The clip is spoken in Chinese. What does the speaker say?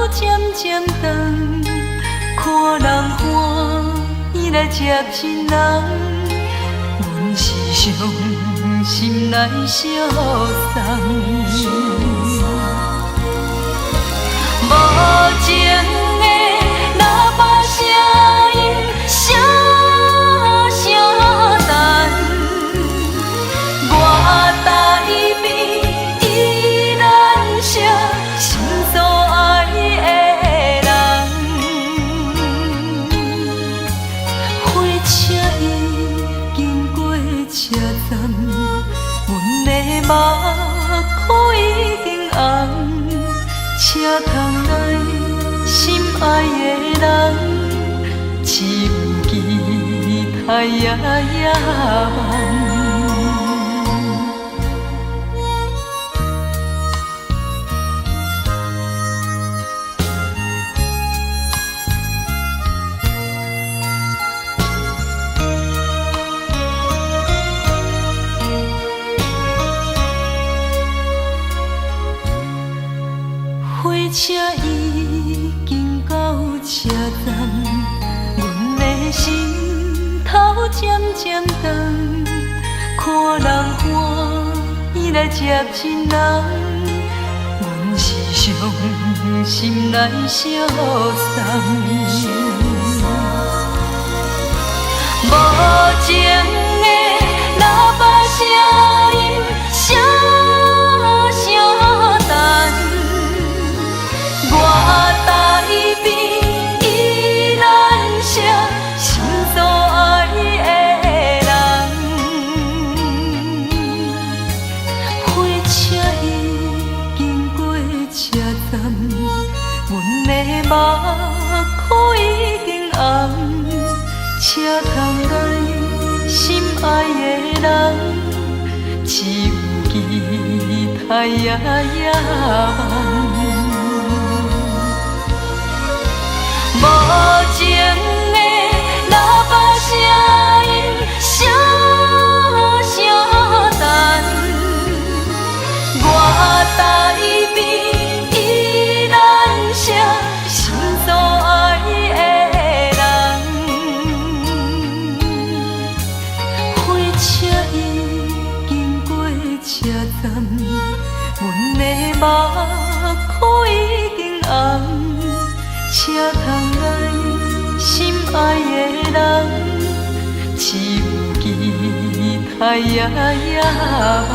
渐渐长，看人欢喜来接亲人，阮是伤心来相送。无情的喇叭声音，声声等，我台边依然写心所爱的人。火车已经过车站，阮的目眶已经红。车窗内心爱的人，只有期待夜夜梦。火车已经到车站，阮的心头渐渐长，看人欢喜来接亲人，阮是伤心来相送。无情的喇叭声音，声声等。我台边依然写心所爱的人，火车已经过车站，阮的目眶已经红，车窗内心爱的人，只有期待夜夜梦。无情的喇叭声音，声声等，我台边依然写心所爱的人。火车已经过车站，阮的目眶已经红。车窗内心爱的人，只有期待夜夜梦。